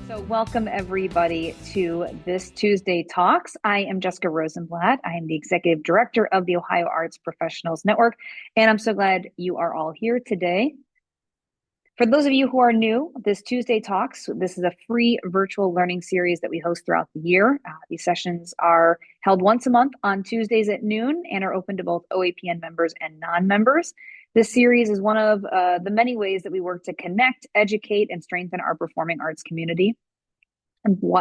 So welcome everybody to this Tuesday Talks. I am Jessica Rosenblatt. I am the Executive Director of the Ohio Arts Professionals Network, and I'm so glad you are all here today. For those of you who are new, this Tuesday Talks, this is a free virtual learning series that we host throughout the year. These sessions are held once a month on Tuesdays at noon and are open to both OAPN members and non-members. This series is one of the many ways that we work to connect, educate, and strengthen our performing arts community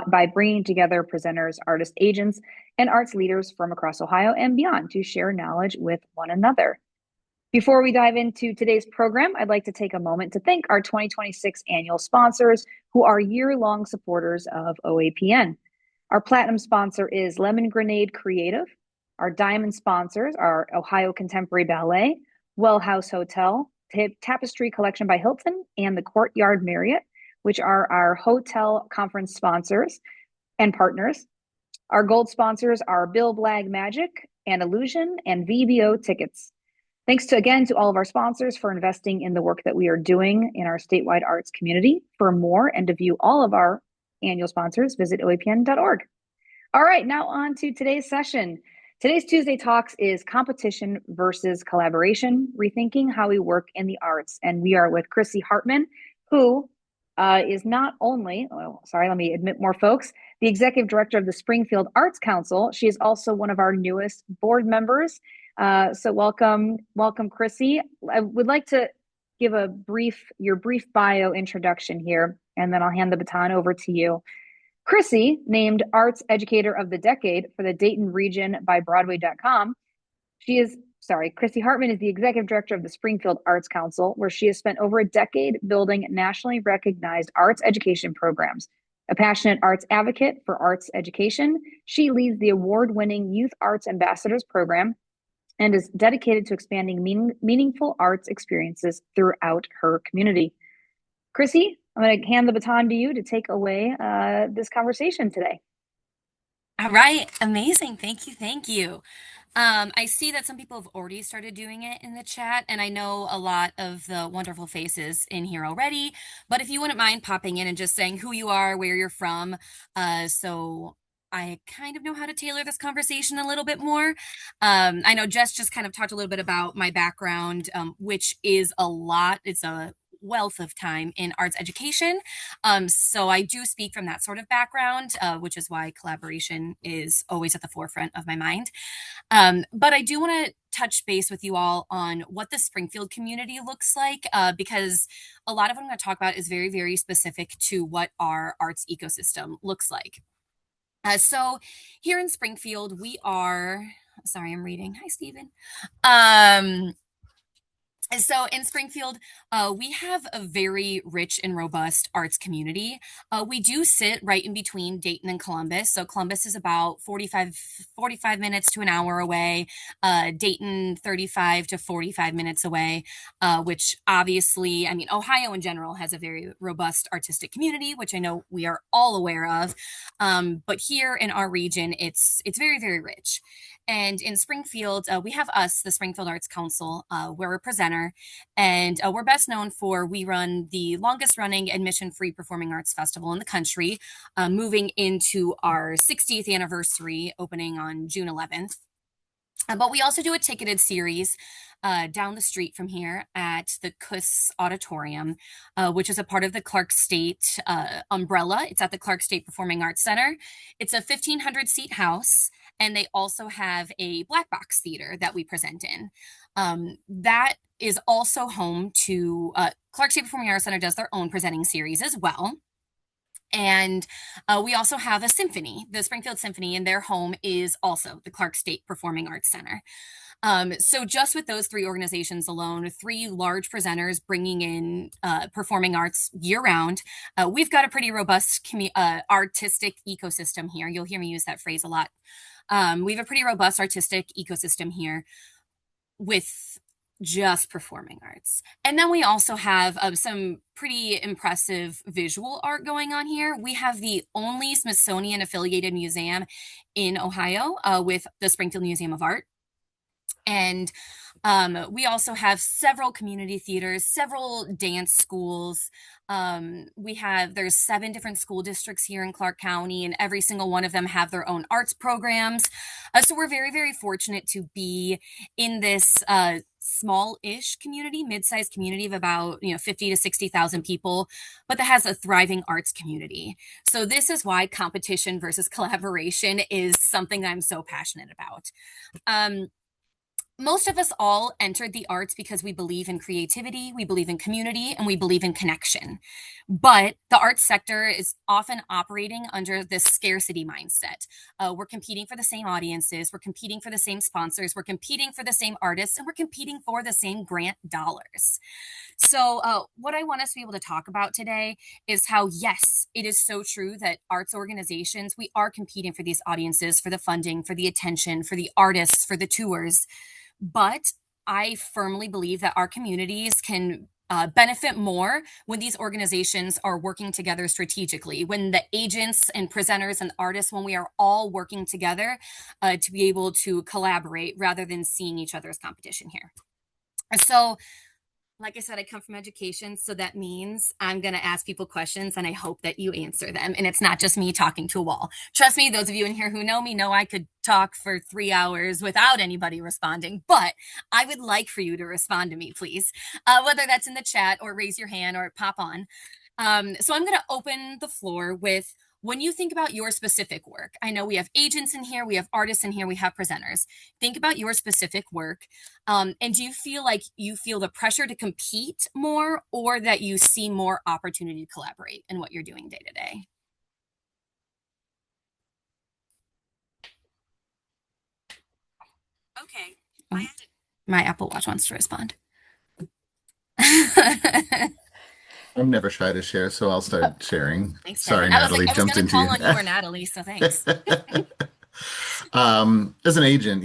by bringing together presenters, artist agents, and arts leaders from across Ohio and beyond to share knowledge with one another. Before we dive into today's program, I'd like to take a moment to thank our 2026 annual sponsors who are year-long supporters of OAPN. Our platinum sponsor is Lemon Grenade Creative. Our diamond sponsors are Ohio Contemporary Ballet, Well House Hotel, Tapestry Collection by Hilton, and the Courtyard Marriott, which are our hotel conference sponsors and partners. Our gold sponsors are Bill Blag Magic and Illusion and VBO Tickets. Thanks again to all of our sponsors for investing in the work that we are doing in our statewide arts community. For more and to view all of our annual sponsors, visit oapn.org. All right, now on to today's session. Today's Tuesday Talks is Competition versus Collaboration, Rethinking How We Work in the Arts. And we are with Krissy Hartman, who is not only, let me admit more folks, the Executive Director of the Springfield Arts Council. She is also one of our newest board members. So welcome, Krissy. I would like to give your brief bio introduction here, and then I'll hand the baton over to you. Krissy, named Arts Educator of the Decade for the Dayton Region by Broadway.com. Krissy Hartman is the Executive Director of the Springfield Arts Council, where she has spent over a decade building nationally recognized arts education programs. A passionate arts advocate for arts education, she leads the award-winning Youth Arts Ambassadors program and is dedicated to expanding meaningful arts experiences throughout her community. Krissy, I'm going to hand the baton to you to take away this conversation today. All right, amazing. Thank you. Thank you. I see that some people have already started doing it in the chat, and I know a lot of the wonderful faces in here already. But if you wouldn't mind popping in and just saying who you are, where you're from, so I kind of know how to tailor this conversation a little bit more. I know Jess just kind of talked a little bit about my background, which is a lot. It's a wealth of time in arts education. So I do speak from that sort of background, which is why collaboration is always at the forefront of my mind. But I do want to touch base with you all on what the Springfield community looks like, because a lot of what I'm going to talk about is very, very specific to what our arts ecosystem looks like. So here in Springfield, we are, sorry, I'm reading. Hi, Stephen. So in Springfield, we have a very rich and robust arts community. We do sit right in between Dayton and Columbus. So Columbus is about 45 minutes to an hour away. Dayton, 35 to 45 minutes away, which obviously, I mean, Ohio in general has a very robust artistic community, which I know we are all aware of. But here in our region, it's very, very rich. And in Springfield, we have us, the Springfield Arts Council. We're a presenter, and we're best known for we run the longest running admission-free performing arts festival in the country, moving into our 60th anniversary opening on June 11th. But we also do a ticketed series down the street from here at the Kuss Auditorium, which is a part of the Clark State umbrella. It's at the Clark State Performing Arts Center. It's a 1,500 seat house, and they also have a black box theater that we present in. That is also home to Clark State Performing Arts Center does their own presenting series as well. And we also have a symphony, the Springfield Symphony, and their home is also the Clark State Performing Arts Center. So just with those three organizations alone, three large presenters bringing in performing arts year round, we've got a pretty robust artistic ecosystem here. You'll hear me use that phrase a lot. We have a pretty robust artistic ecosystem here with just performing arts. And then we also have some pretty impressive visual art going on here. We have the only Smithsonian affiliated museum in Ohio with the Springfield Museum of Art. And We also have several community theaters, several dance schools. There's 7 different school districts here in Clark County, and every single one of them have their own arts programs. So we're very, very fortunate to be in this small-ish community, mid-sized community of about 50 to 60,000 people, but that has a thriving arts community. So this is why competition versus collaboration is something I'm so passionate about. Um, most of us all entered the arts because we believe in creativity, we believe in community, and we believe in connection. But the arts sector is often operating under this scarcity mindset. We're competing for the same audiences, we're competing for the same sponsors, we're competing for the same artists, and we're competing for the same grant dollars. So, what I want us to be able to talk about today is how, yes, it is so true that arts organizations, we are competing for these audiences, for the funding, for the attention, for the artists, for the tours. But I firmly believe that our communities can benefit more when these organizations are working together strategically, when the agents and presenters and artists, when we are all working together to be able to collaborate rather than seeing each other as competition here. So, like I said, I come from education, so that means I'm going to ask people questions and I hope that you answer them. And it's not just me talking to a wall. Trust me, those of you in here who know me know I could talk for 3 hours without anybody responding, but I would like for you to respond to me, please, whether that's in the chat or raise your hand or pop on. So I'm going to open the floor with when you think about your specific work. I know we have agents in here, we have artists in here, we have presenters. Think about your specific work. And do you feel like you feel the pressure to compete more or that you see more opportunity to collaborate in what you're doing day to day? Okay. Oh, my Apple Watch wants to respond. I'm never shy to share, so I'll start sharing. Thanks, Sorry, Kevin. I was like, Natalie, I was jumped gonna into call you. on you or Natalie, so thanks. As an agent,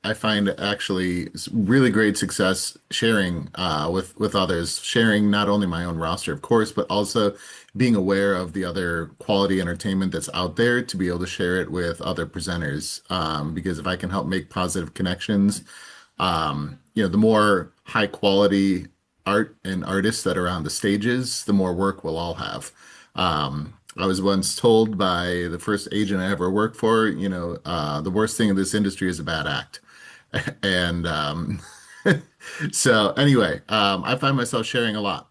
I find actually really great success sharing with others, sharing not only my own roster, of course, but also being aware of the other quality entertainment that's out there to be able to share it with other presenters. Because if I can help make positive connections, the more high quality art and artists that are on the stages, the more work we'll all have. I was once told by the first agent I ever worked for, the worst thing in this industry is a bad act. And so anyway, I find myself sharing a lot.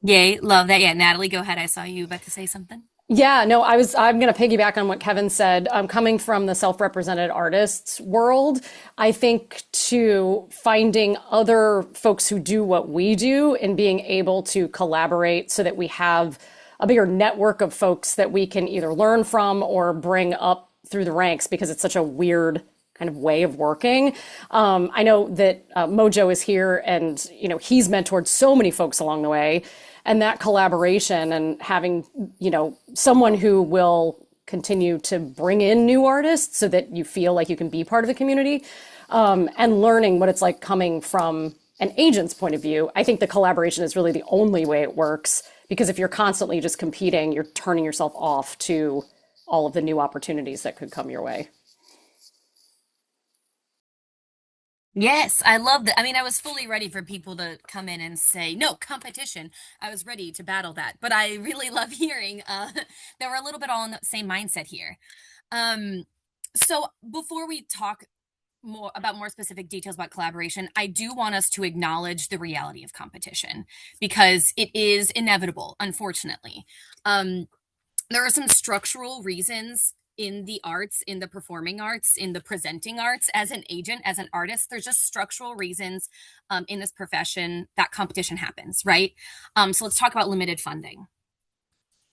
Yay, love that. Yeah, Natalie, go ahead. I saw you about to say something. Yeah, no, I'm going to piggyback on what Kevin said. Coming from the self-represented artists world, I think to finding other folks who do what we do and being able to collaborate so that we have a bigger network of folks that we can either learn from or bring up through the ranks because it's such a weird kind of way of working. I know that Mojo is here and, he's mentored so many folks along the way. And that collaboration and having, someone who will continue to bring in new artists so that you feel like you can be part of the community, and learning what it's like coming from an agent's point of view. I think the collaboration is really the only way it works because if you're constantly just competing, you're turning yourself off to all of the new opportunities that could come your way. Yes, I love that. I mean, I was fully ready for people to come in and say, no, competition. I was ready to battle that. But I really love hearing that we're a little bit all in the same mindset here. Um, so before we talk more specific details about collaboration, I do want us to acknowledge the reality of competition because it is inevitable, unfortunately. Um, there are some structural reasons in the arts, in the performing arts, in the presenting arts, as an agent, as an artist. There's just structural reasons in this profession that competition happens, right? So let's talk about limited funding.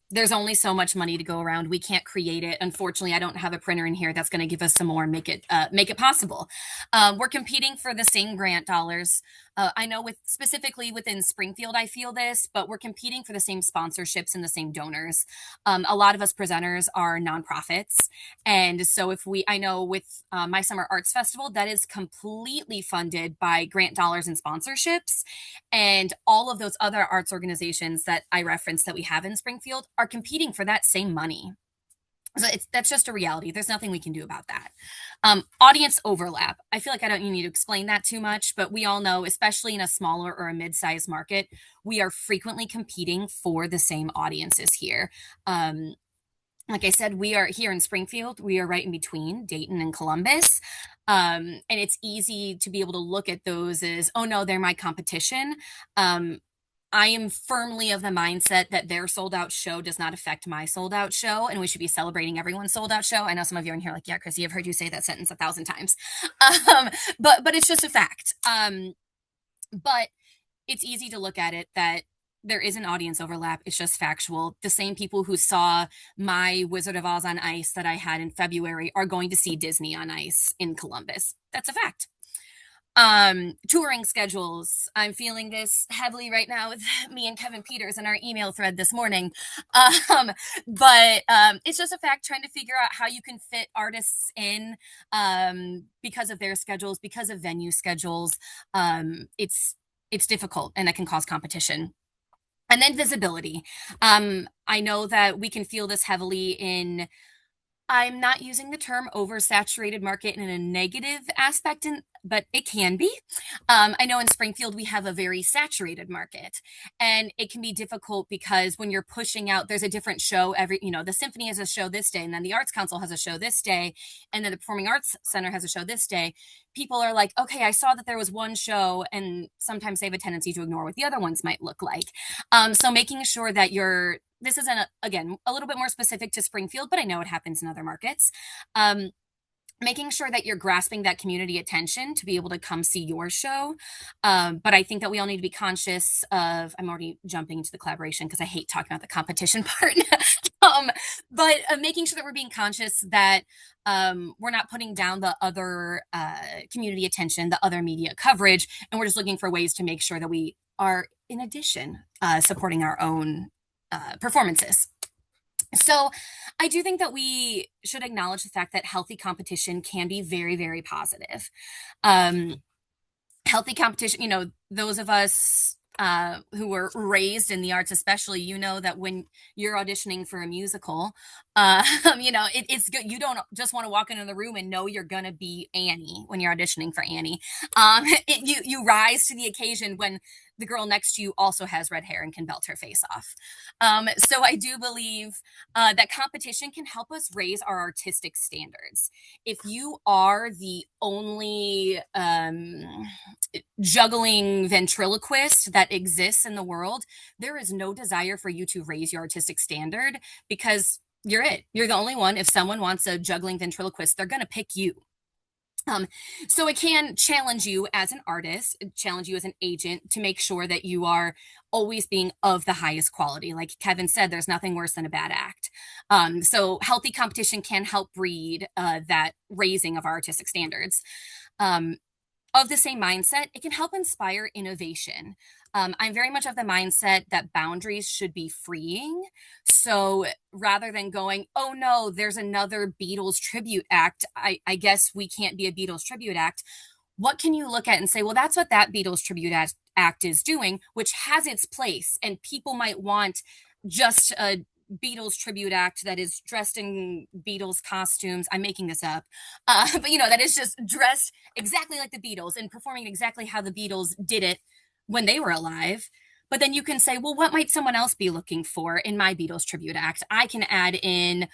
There's only so much money to go around. We can't create it. Unfortunately, I don't have a printer in here that's going to give us some more and make it possible. We're competing for the same grant dollars. I know specifically within Springfield, I feel this, but we're competing for the same sponsorships and the same donors. A lot of us presenters are nonprofits, and so I know with my summer arts festival, that is completely funded by grant dollars and sponsorships, and all of those other arts organizations that I referenced that we have in Springfield are competing for that same money. So that's just a reality. There's nothing we can do about that. Audience overlap. I feel like I don't need to explain that too much, but we all know, especially in a smaller or a mid-sized market, we are frequently competing for the same audiences here. Like I said, we are here in Springfield. We are right in between Dayton and Columbus. And it's easy to be able to look at those as, oh no, they're my competition. I am firmly of the mindset that their sold out show does not affect my sold out show, and we should be celebrating everyone's sold out show. I know some of you are in here like, yeah, Krissy, I've heard you say that sentence 1,000 times. But it's just a fact. But it's easy to look at it that there is an audience overlap. It's just factual. The same people who saw my Wizard of Oz on Ice that I had in February are going to see Disney on Ice in Columbus. That's a fact. Touring schedules. I'm feeling this heavily right now with me and Kevin Peters in our email thread this morning. But it's just a fact, trying to figure out how you can fit artists in because of their schedules, because of venue schedules. It's difficult, and that can cause competition. And then visibility. I know that we can feel this heavily in, I'm not using the term oversaturated market in a negative aspect, but it can be. I know in Springfield, we have a very saturated market, and it can be difficult because when you're pushing out, there's a different show the symphony has a show this day, and then the Arts Council has a show this day, and then the Performing Arts Center has a show this day. People are like, okay, I saw that there was one show, and sometimes they have a tendency to ignore what the other ones might look like. So making sure that this isn't, again, a little bit more specific to Springfield, but I know it happens in other markets. Making sure that you're grasping that community attention to be able to come see your show. But I think that we all need to be conscious of, I'm already jumping into the collaboration because I hate talking about the competition part. But making sure that we're being conscious that we're not putting down the other community attention, the other media coverage, and we're just looking for ways to make sure that we are, in addition, supporting our own performances. So I do think that we should acknowledge the fact that healthy competition can be very, very positive. Healthy competition, those of us who were raised in the arts, especially, that when you're auditioning for a musical, it's good. You don't just want to walk into the room and know you're going to be Annie when you're auditioning for Annie. You rise to the occasion when the girl next to you also has red hair and can belt her face off. So I do believe that competition can help us raise our artistic standards. If you are the only juggling ventriloquist that exists in the world, there is no desire for you to raise your artistic standard because you're it. You're the only one. If someone wants a juggling ventriloquist, they're going to pick you. So it can challenge you as an artist, challenge you as an agent to make sure that you are always being of the highest quality. Like Kevin said, there's nothing worse than a bad act. So healthy competition can help breed that raising of our artistic standards. Of the same mindset, it can help inspire innovation. I'm very much of the mindset that boundaries should be freeing. So rather than going, oh no, there's another Beatles tribute act, I guess we can't be a Beatles tribute act. What can you look at and say, well, that's what that Beatles tribute act is doing, which has its place. And people might want just a Beatles tribute act that is dressed in Beatles costumes. I'm making this up. But that is just dressed exactly like the Beatles and performing exactly how the Beatles did it when they were alive. But then you can say, well, what might someone else be looking for in my Beatles tribute act? I can add in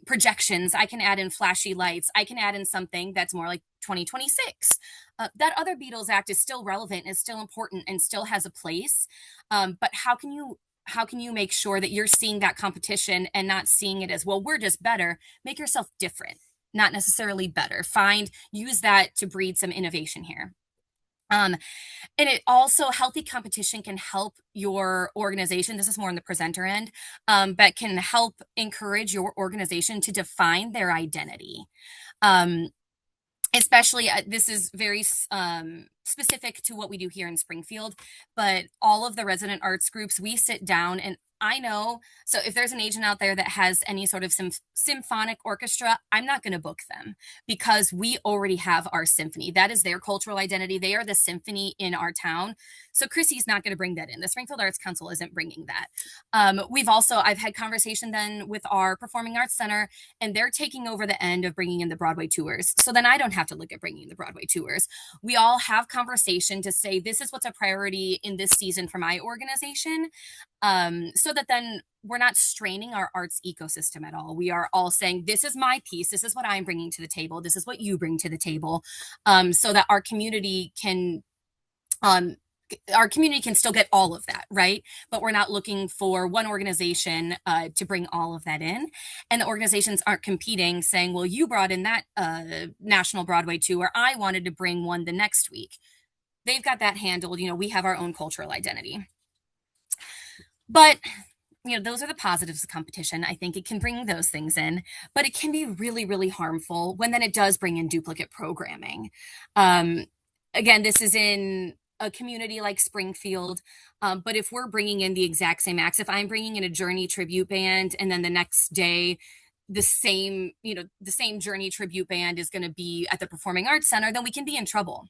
projections. I can add in flashy lights. I can add in something that's more like 2026. That other Beatles act is still relevant, is still important, and still has a place. But how can you make sure that you're seeing that competition and not seeing it as, well, we're just better? Make yourself different, not necessarily better. Use that to breed some innovation here. And it also, healthy competition can help your organization. This is more on the presenter end, but can help encourage your organization to define their identity. Especially, this is very specific to what we do here in Springfield, but all of the resident arts groups, we sit down and I know. So if there's an agent out there that has any sort of symphonic orchestra, I'm not going to book them because we already have our symphony. That is their cultural identity. They are the symphony in our town. So Krissy's not going to bring that in. The Springfield Arts Council isn't bringing that. I've had conversation then with our Performing Arts Center, and they're taking over the end of bringing in the Broadway tours. So then I don't have to look at bringing in the Broadway tours. We all have conversation to say, this is what's a priority in this season for my organization. So that then we're not straining our arts ecosystem at all. We are all saying, this is my piece. This is what I'm bringing to the table. This is what you bring to the table. So that our community can still get all of that, right? But we're not looking for one organization to bring all of that in. And the organizations aren't competing saying, well, you brought in that national Broadway tour. I wanted to bring one the next week. They've got that handled. We have our own cultural identity. But those are the positives of competition. I think it can bring those things in, but it can be really, really harmful when then it does bring in duplicate programming. Again, this is in a community like Springfield, but if we're bringing in the exact same acts, if I'm bringing in a Journey tribute band and then the next day the same Journey tribute band is going to be at the Performing Arts Center, then we can be in trouble.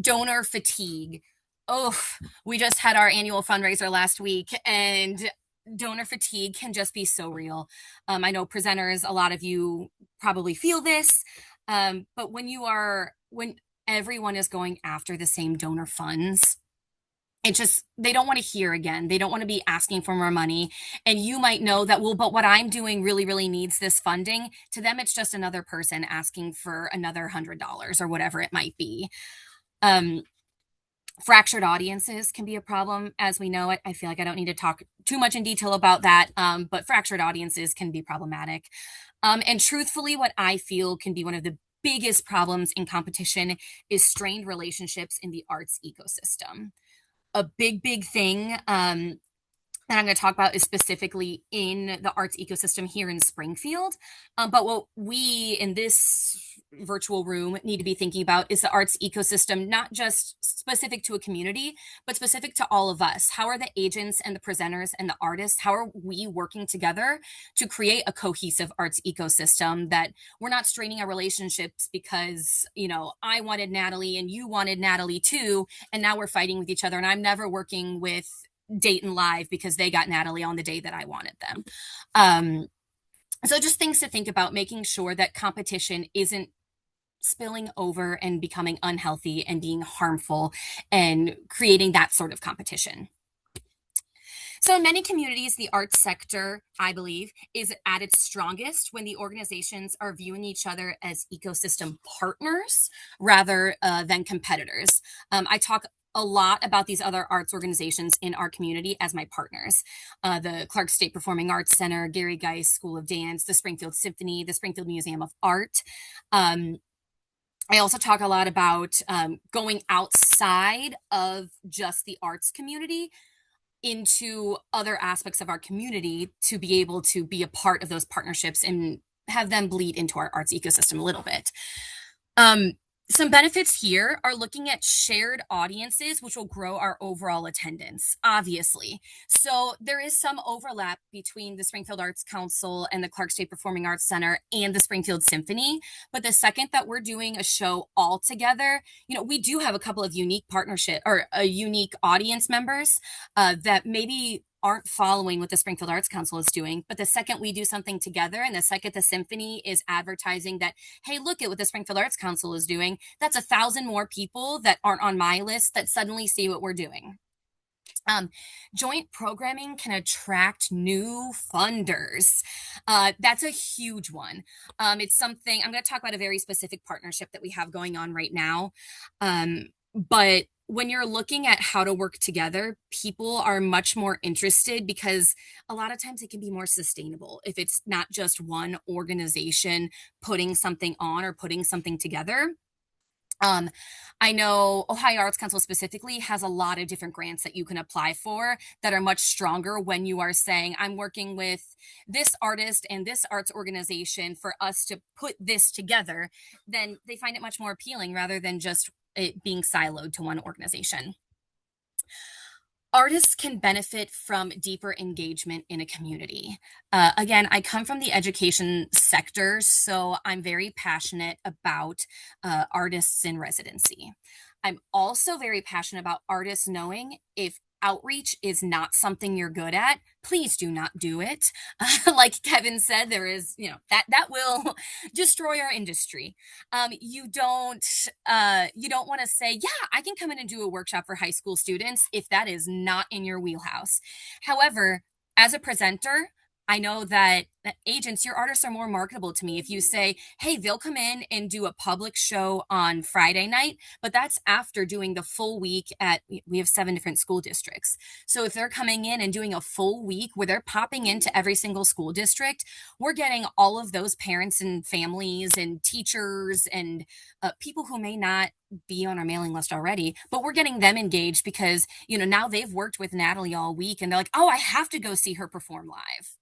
Donor fatigue. Oh, we just had our annual fundraiser last week, and donor fatigue can just be so real. I know presenters, a lot of you probably feel this, but when everyone is going after the same donor funds, they don't want to hear again. They don't want to be asking for more money. And you might know that, well, but what I'm doing really, really needs this funding. To them, it's just another person asking for another $100 or whatever it might be. Fractured audiences can be a problem, as we know it. I feel like I don't need to talk too much in detail about that, but fractured audiences can be problematic. And truthfully, what I feel can be one of the biggest problems in competition is strained relationships in the arts ecosystem. A big, big thing that I'm going to talk about is specifically in the arts ecosystem here in Springfield. But what we in this virtual room need to be thinking about is the arts ecosystem, not just specific to a community, but specific to all of us. How are the agents and the presenters and the artists, how are we working together to create a cohesive arts ecosystem that we're not straining our relationships because, I wanted Natalie and you wanted Natalie too, and now we're fighting with each other, and I'm never working with Dayton Live because they got Natalie on the day that I wanted them. So just things to think about, making sure that competition isn't spilling over and becoming unhealthy and being harmful and creating that sort of competition. So in many communities, the arts sector, I believe, is at its strongest when the organizations are viewing each other as ecosystem partners rather than competitors. I talk a lot about these other arts organizations in our community as my partners. The Clark State Performing Arts Center, Gary Geis School of Dance, the Springfield Symphony, the Springfield Museum of Art. I also talk a lot about going outside of just the arts community into other aspects of our community to be able to be a part of those partnerships and have them bleed into our arts ecosystem a little bit. Some benefits here are looking at shared audiences, which will grow our overall attendance, obviously. So there is some overlap between the Springfield Arts Council and the Clark State Performing Arts Center and the Springfield Symphony. But the second that we're doing a show all together, we do have a couple of unique unique audience members that maybe aren't following what the Springfield Arts Council is doing. But the second we do something together, and the second the symphony is advertising that, hey, look at what the Springfield Arts Council is doing, that's 1,000 more people that aren't on my list that suddenly see what we're doing. Joint programming can attract new funders. That's a huge one. It's something, I'm going to talk about a very specific partnership that we have going on right now. But when you're looking at how to work together, people are much more interested because a lot of times it can be more sustainable if it's not just one organization putting something on or putting something together. I know Ohio Arts Council specifically has a lot of different grants that you can apply for that are much stronger when you are saying, I'm working with this artist and this arts organization for us to put this together. Then they find it much more appealing rather than just it being siloed to one organization. Artists can benefit from deeper engagement in a community. Again, I come from the education sector, so I'm very passionate about artists in residency. I'm also very passionate about artists knowing if outreach is not something you're good at, please do not do it. Like Kevin said, there is, that will destroy our industry. You don't want to say, yeah, I can come in and do a workshop for high school students if that is not in your wheelhouse. However, as a presenter, I know that agents, your artists are more marketable to me. If you say, hey, they'll come in and do a public show on Friday night, but that's after doing the full week we have 7 different school districts. So if they're coming in and doing a full week where they're popping into every single school district, we're getting all of those parents and families and teachers and people who may not be on our mailing list already, but we're getting them engaged because, now they've worked with Natalie all week and they're like, oh, I have to go see her perform live.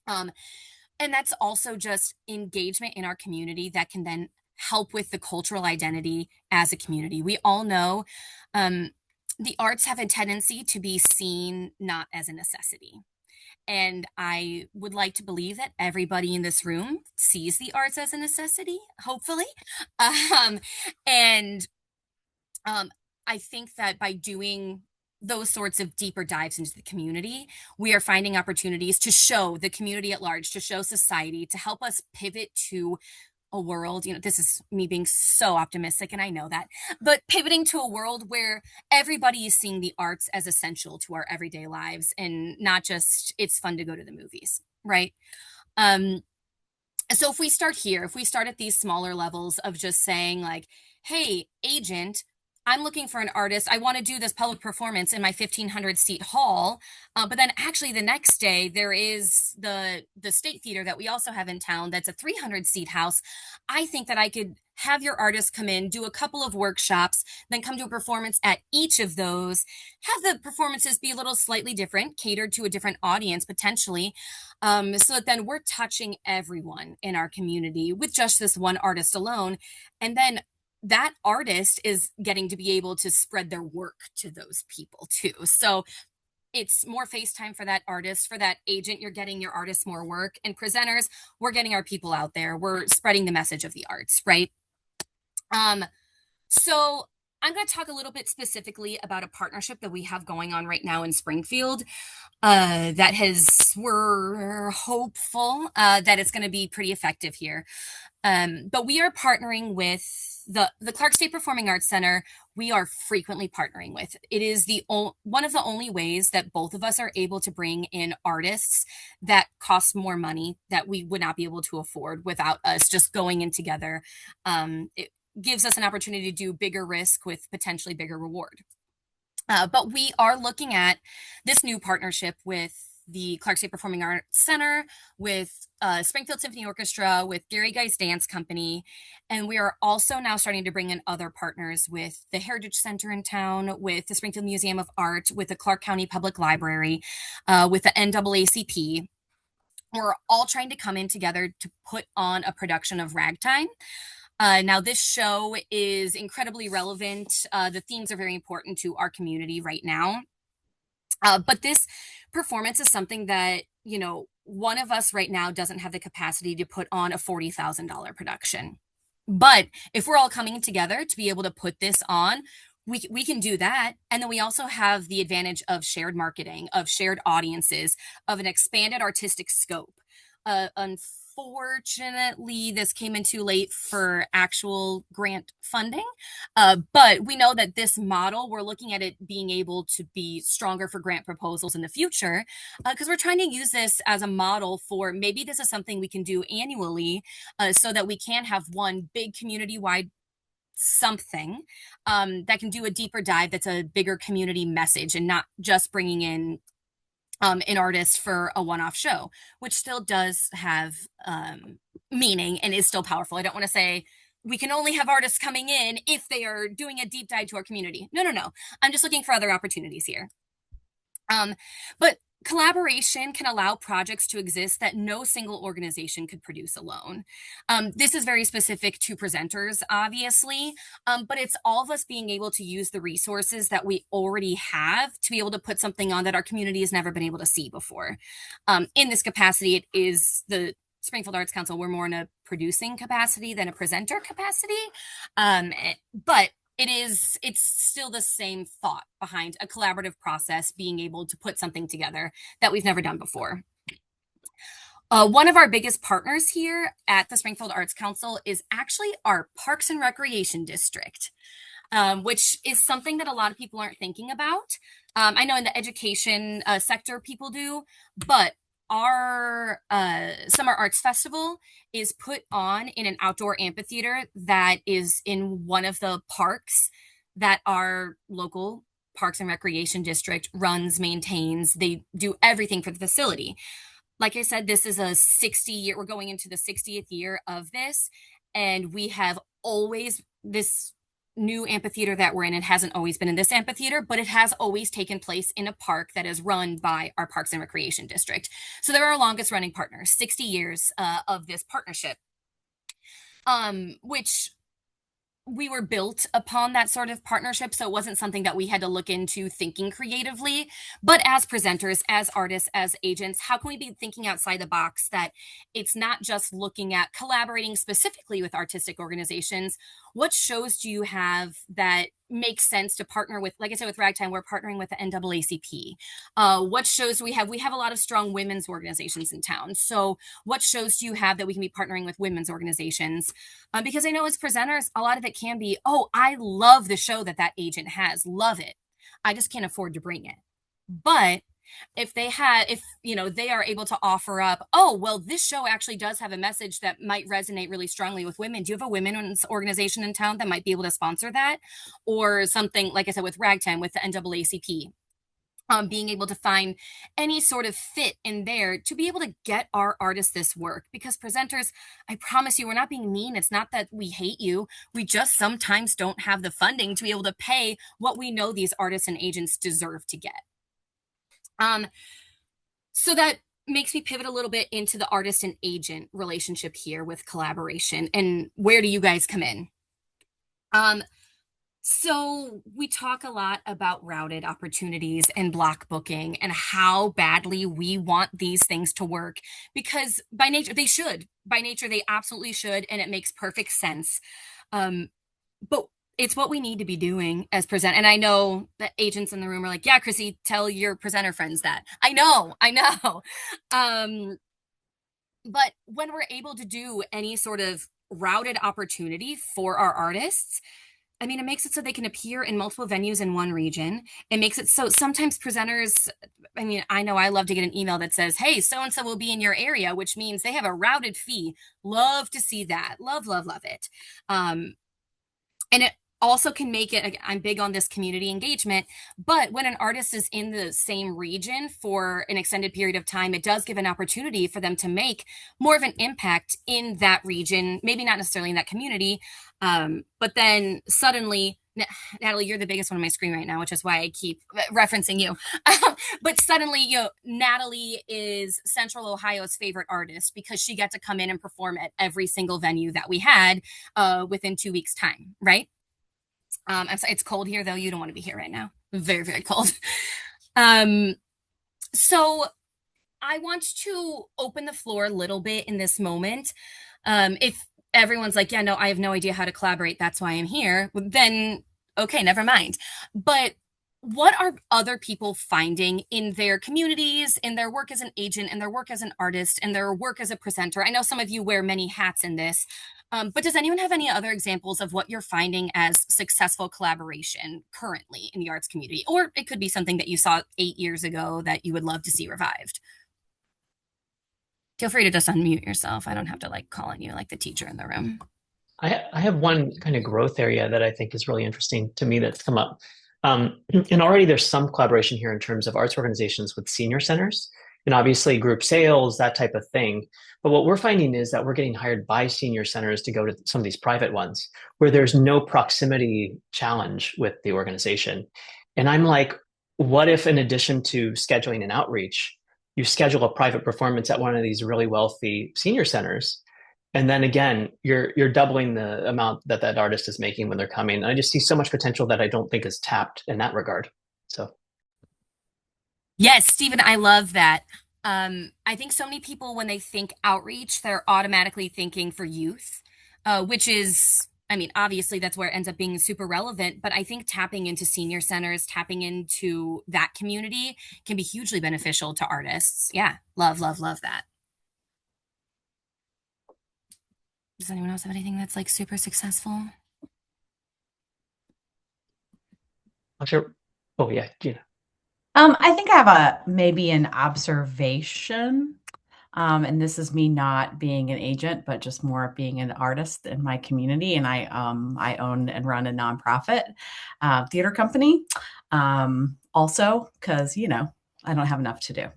And that's also just engagement in our community that can then help with the cultural identity as a community. We all know the arts have a tendency to be seen not as a necessity. And I would like to believe that everybody in this room sees the arts as a necessity, hopefully. And I think that by doing those sorts of deeper dives into the community, we are finding opportunities to show the community at large, to show society, to help us pivot to a world, this is me being so optimistic, and I know that, but pivoting to a world where everybody is seeing the arts as essential to our everyday lives and not just it's fun to go to the movies, right? So if we start here, if we start at these smaller levels of just saying like, hey, agent, I'm looking for an artist. I want to do this public performance in my 1,500 seat hall. But then actually the next day there is the State Theater that we also have in town. That's a 300 seat house. I think that I could have your artist come in, do a couple of workshops, then come to a performance at each of those, have the performances be a little slightly different, catered to a different audience potentially. So that then we're touching everyone in our community with just this one artist alone. And then that artist is getting to be able to spread their work to those people too. So it's more face time for that artist, for that agent. You're getting your artists more work, and presenters, we're getting our people out there. We're spreading the message of the arts, right? So I'm going to talk a little bit specifically about a partnership that we have going on right now in Springfield. We're hopeful that it's going to be pretty effective here. But we are partnering with the Clark State Performing Arts Center. We are frequently partnering with. It is one of the only ways that both of us are able to bring in artists that cost more money that we would not be able to afford without us just going in together. It gives us an opportunity to do bigger risk with potentially bigger reward. But we are looking at this new partnership with the Clark State Performing Arts Center, with Springfield Symphony Orchestra, with Gary Guy's Dance Company. And we are also now starting to bring in other partners with the Heritage Center in town, with the Springfield Museum of Art, with the Clark County Public Library, with the NAACP. We're all trying to come in together to put on a production of Ragtime. Now, this show is incredibly relevant. The themes are very important to our community right now. But this performance is something that, one of us right now doesn't have the capacity to put on a $40,000 production. But if we're all coming together to be able to put this on, we can do that. And then we also have the advantage of shared marketing, of shared audiences, of an expanded artistic scope. Unfortunately, this came in too late for actual grant funding. But we know that this model, we're looking at it being able to be stronger for grant proposals in the future, because we're trying to use this as a model for maybe this is something we can do annually, so that we can have one big community-wide something that can do a deeper dive that's a bigger community message and not just bringing in an artist for a one-off show, which still does have meaning and is still powerful. I don't want to say we can only have artists coming in if they are doing a deep dive to our community. No. I'm just looking for other opportunities here. But Collaboration can allow projects to exist that no single organization could produce alone. This is very specific to presenters, obviously, but it's all of us being able to use the resources that we already have to be able to put something on that our community has never been able to see before. In this capacity, it is the Springfield Arts Council. We're more in a producing capacity than a presenter capacity, but it's still the same thought behind a collaborative process, being able to put something together that we've never done before. One of our biggest partners here at the Springfield Arts Council is actually our Parks and Recreation District, which is something that a lot of people aren't thinking about. I know in the education sector people do, but our Summer Arts Festival is put on in an outdoor amphitheater that is in one of the parks that our local Parks and Recreation District runs, maintains. They do everything for the facility. Like I said, this is a 60-year, we're going into the 60th year of this, and we have always, this new amphitheater that we're in, it hasn't always been in this amphitheater, but it has always taken place in a park that is run by our Parks and Recreation District. So they're our longest running partners, 60 years of this partnership, which we were built upon that sort of partnership. So it wasn't something that we had to look into thinking creatively, but as presenters, as artists, as agents, how can we be thinking outside the box that it's not just looking at collaborating specifically with artistic organizations? What shows do you have that make sense to partner with? Like I said, with Ragtime, we're partnering with the NAACP. What shows do we have? We have a lot of strong women's organizations in town. So what shows do you have that we can be partnering with women's organizations? Because I know as presenters, a lot of it can be, oh, I love the show that that agent has, love it. I just can't afford to bring it. But if they are able to offer up, oh, well, this show actually does have a message that might resonate really strongly with women. Do you have a women's organization in town that might be able to sponsor that? Or something, like I said, with Ragtime, with the NAACP, being able to find any sort of fit in there to be able to get our artists this work. Because presenters, I promise you, we're not being mean. It's not that we hate you. We just sometimes don't have the funding to be able to pay what we know these artists and agents deserve to get. So that makes me pivot a little bit into the artist and agent relationship here with collaboration, and where do you guys come in? So we talk a lot about routed opportunities and block booking and how badly we want these things to work, because by nature they should. By nature they absolutely should, and it makes perfect sense. But it's what we need to be doing as present. And I know that agents in the room are like, yeah, Krissy, tell your presenter friends that. I know. But when we're able to do any sort of routed opportunity for our artists, I mean, it makes it so they can appear in multiple venues in one region. It makes it so sometimes presenters, I mean, I know I love to get an email that says, hey, so-and-so will be in your area, which means they have a routed fee. Love to see that. Love it. And it also can make it, I'm big on this community engagement, but when an artist is in the same region for an extended period of time, it does give an opportunity for them to make more of an impact in that region, maybe not necessarily in that community, but then suddenly, Natalie, you're the biggest one on my screen right now, which is why I keep referencing you. But suddenly, Natalie is Central Ohio's favorite artist because she got to come in and perform at every single venue that we had within 2 weeks' time, right? I'm sorry, it's cold here, though. You don't want to be here right now. Very, very cold. So I want to open the floor a little bit in this moment. If everyone's like, yeah, no, I have no idea how to collaborate, that's why I'm here, then okay, never mind. But what are other people finding in their communities, in their work as an agent, in their work as an artist, in their work as a presenter? I know some of you wear many hats in this, but does anyone have any other examples of what you're finding as successful collaboration currently in the arts community? Or it could be something that you saw 8 years ago that you would love to see revived. Feel free to just unmute yourself. I don't have to call on you like the teacher in the room. I have one kind of growth area that I think is really interesting to me that's come up. And already there's some collaboration here in terms of arts organizations with senior centers and obviously group sales, that type of thing. But what we're finding is that we're getting hired by senior centers to go to some of these private ones where there's no proximity challenge with the organization. And I'm like, what if in addition to scheduling an outreach, you schedule a private performance at one of these really wealthy senior centers? And then again, you're doubling the amount that that artist is making when they're coming. And I just see so much potential that I don't think is tapped in that regard. So Yes, Stephen, I love that. I think so many people, when they think outreach, they're automatically thinking for youth, which is, I mean, obviously that's where it ends up being super relevant. But I think tapping into senior centers, tapping into that community can be hugely beneficial to artists. Yeah, love, love, love that. Does anyone else have anything that's like super successful? I'll share. Oh yeah, Gina. I think I have maybe an observation. And this is me not being an agent, but just more being an artist in my community. And I own and run a nonprofit theater company. Also, because I don't have enough to do.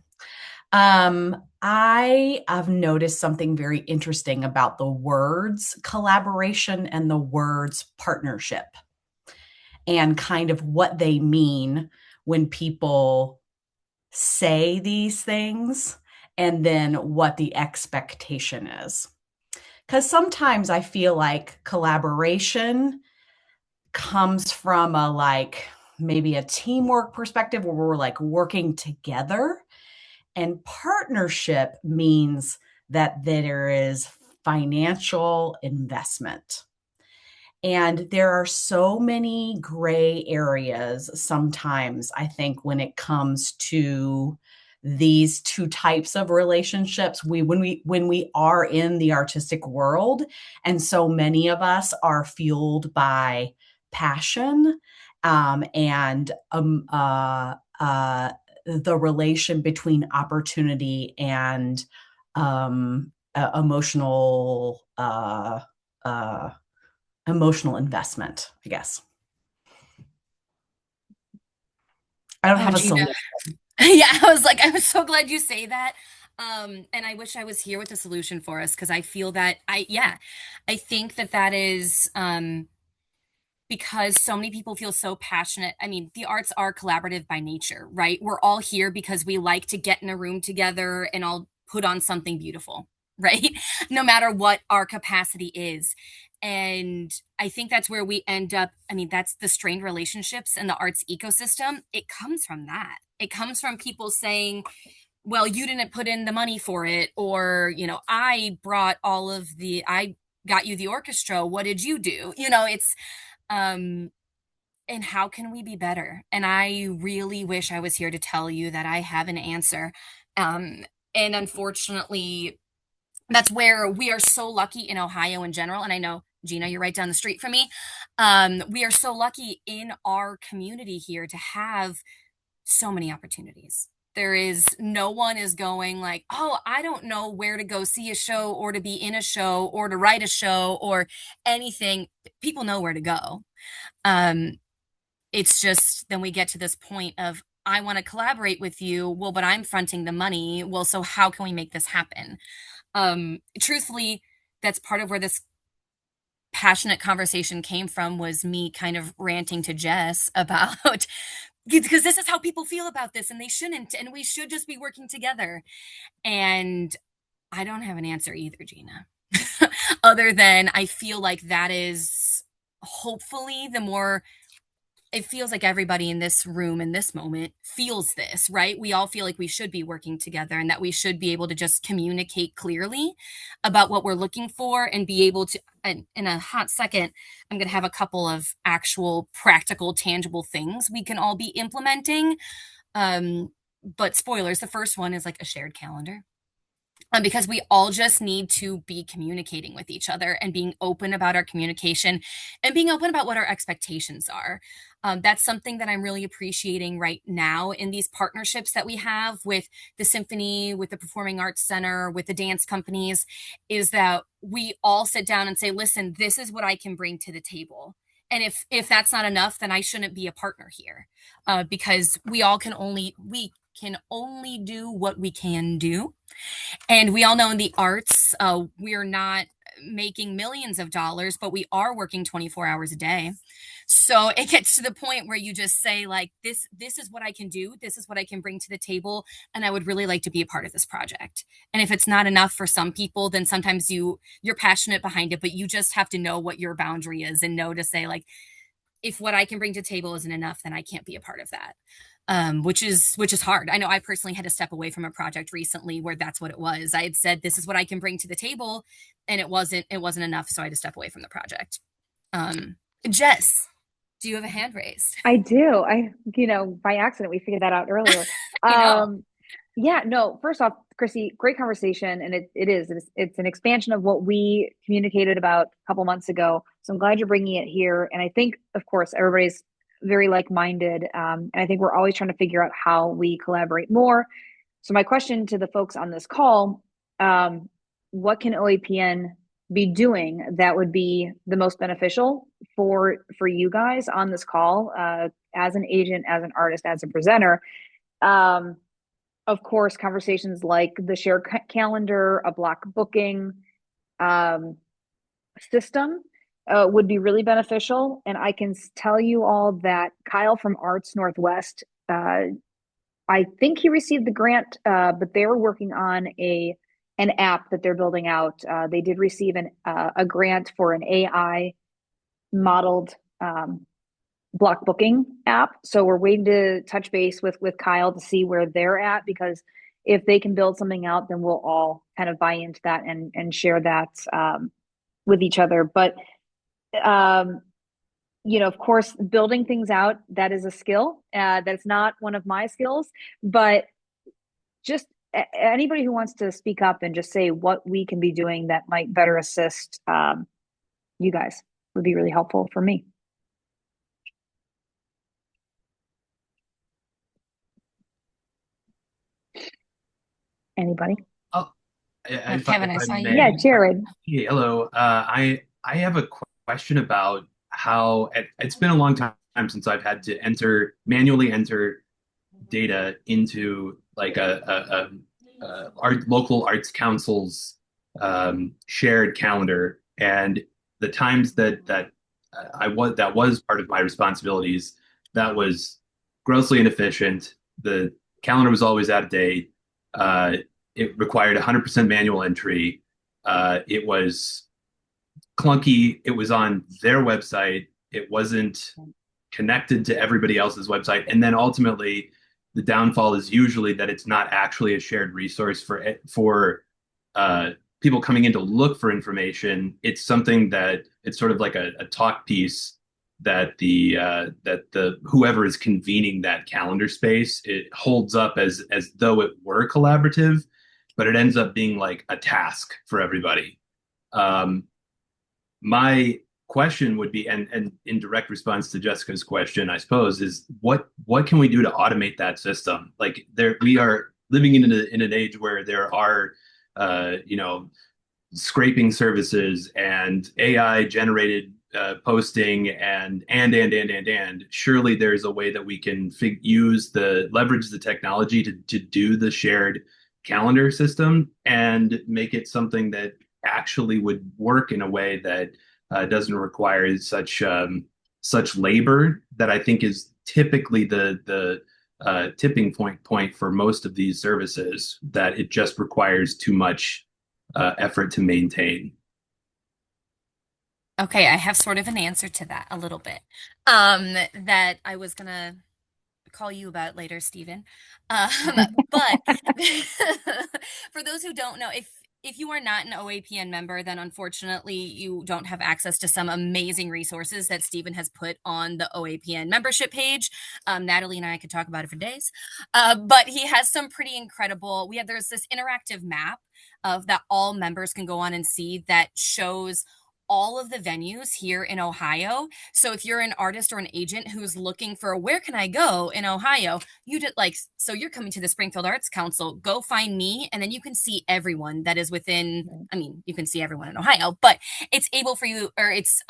I have noticed something very interesting about the words collaboration and the words partnership, and kind of what they mean when people say these things, and then what the expectation is. Because sometimes I feel like collaboration comes from maybe a teamwork perspective where we're like working together, and partnership means that there is financial investment. And there are so many gray areas sometimes, I think, when it comes to these two types of relationships. When we are in the artistic world, and so many of us are fueled by passion, and the relation between opportunity and emotional investment, I guess. I don't have a Gina. solution. Yeah, I was like, I was so glad you say that. And I wish I was here with a solution for us, because I feel that I think that that is because so many people feel so passionate. I mean, the arts are collaborative by nature, right? We're all here because we like to get in a room together and all put on something beautiful, right? No matter what our capacity is. And I think that's where we end up. I mean, that's the strained relationships in the arts ecosystem. It comes from that. It comes from people saying, well, you didn't put in the money for it, or, I got you the orchestra. What did you do? It's, and how can we be better? And I really wish I was here to tell you that I have an answer. And unfortunately, that's where we are so lucky in Ohio in general. And I know, Gina, you're right down the street from me. We are so lucky in our community here to have so many opportunities. There is no one is going like, oh, I don't know where to go see a show, or to be in a show, or to write a show, or anything. People know where to go. It's just then we get to this point of, I want to collaborate with you. Well, but I'm fronting the money. Well, so how can we make this happen? Truthfully, that's part of where this passionate conversation came from, was me kind of ranting to Jess about because this is how people feel about this, and they shouldn't, and we should just be working together. And I don't have an answer either, Gina. Other than I feel like that is hopefully the more, it feels like everybody in this room in this moment feels this, right? We all feel like we should be working together, and that we should be able to just communicate clearly about what we're looking for, and be able to, and in a hot second, I'm going to have a couple of actual practical, tangible things we can all be implementing. But spoilers, the first one is like a shared calendar. Because we all just need to be communicating with each other, and being open about our communication, and being open about what our expectations are. That's something that I'm really appreciating right now in these partnerships that we have with the symphony, with the Performing Arts Center, with the dance companies, is that we all sit down and say, listen, this is what I can bring to the table. And if that's not enough, then I shouldn't be a partner here, because we can only do what we can do. And we all know in the arts, we're not, making millions of dollars, but we are working 24 hours a day. So it gets to the point where you just say like, this is what I can do. This is what I can bring to the table. And I would really like to be a part of this project. And if it's not enough for some people, then sometimes you're passionate behind it, but you just have to know what your boundary is and know to say like, if what I can bring to the table isn't enough, then I can't be a part of that. Which is hard. I know I personally had to step away from a project recently where that's what it was. I had said this is what I can bring to the table, and it wasn't enough, so I had to step away from the project. Jess, do you have a hand raised? I do. By accident, we figured that out earlier. Yeah, no, first off, Krissy, great conversation. And it's an expansion of what we communicated about a couple months ago. So I'm glad you're bringing it here. And I think, of course, everybody's very like-minded. And I think we're always trying to figure out how we collaborate more. So my question to the folks on this call, what can OAPN be doing that would be the most beneficial for you guys on this call, as an agent, as an artist, as a presenter? Of course, conversations like the shared calendar, a block booking system would be really beneficial. And I can tell you all that Kyle from Arts Northwest, I think he received the grant, but they were working on an app that they're building out. They did receive a grant for an AI modeled block booking app. So we're waiting to touch base with Kyle to see where they're at, because if they can build something out, then we'll all kind of buy into that and share that with each other. But of course, building things out, that is a skill. That's not one of my skills, but just anybody who wants to speak up and just say what we can be doing that might better assist you guys would be really helpful for me. Anybody? Kevin, I saw you. Yeah, Jared. Hey, hello. I have a question about how it's been a long time since I've had to manually enter data into like a local arts council's shared calendar, and the times that was part of my responsibilities, that was grossly inefficient. The calendar was always out of date. It required 100% manual entry. It was clunky. It was on their website. It wasn't connected to everybody else's website. And then ultimately, the downfall is usually that it's not actually a shared resource for people coming in to look for information. It's something that it's sort of like a talk piece that the whoever is convening that calendar space, it holds up as though it were collaborative, but it ends up being like a task for everybody. My question would be, and in direct response to Jessica's question, I suppose, is what can we do to automate that system? Like we are living in an age where there are scraping services and AI generated posting and surely there's a way that we can leverage the technology to do the shared calendar system and make it something that actually would work in a way that doesn't require such labor, that I think is typically the tipping point for most of these services, that it just requires too much effort to maintain. Okay, I have sort of an answer to that a little bit, that I was gonna call you about later, Stephen. But for those who don't know, if you are not an OAPN member, then unfortunately you don't have access to some amazing resources that Stephen has put on the OAPN membership page. Natalie and I could talk about it for days, but he has some pretty incredible. There's this interactive map that all members can go on and see that shows all of the venues here in Ohio. So if you're an artist or an agent who's looking for where can I go in Ohio, so you're coming to the Springfield Arts Council, go find me, and then you can see everyone that is within, you can see everyone in Ohio, but it's able for you, or it's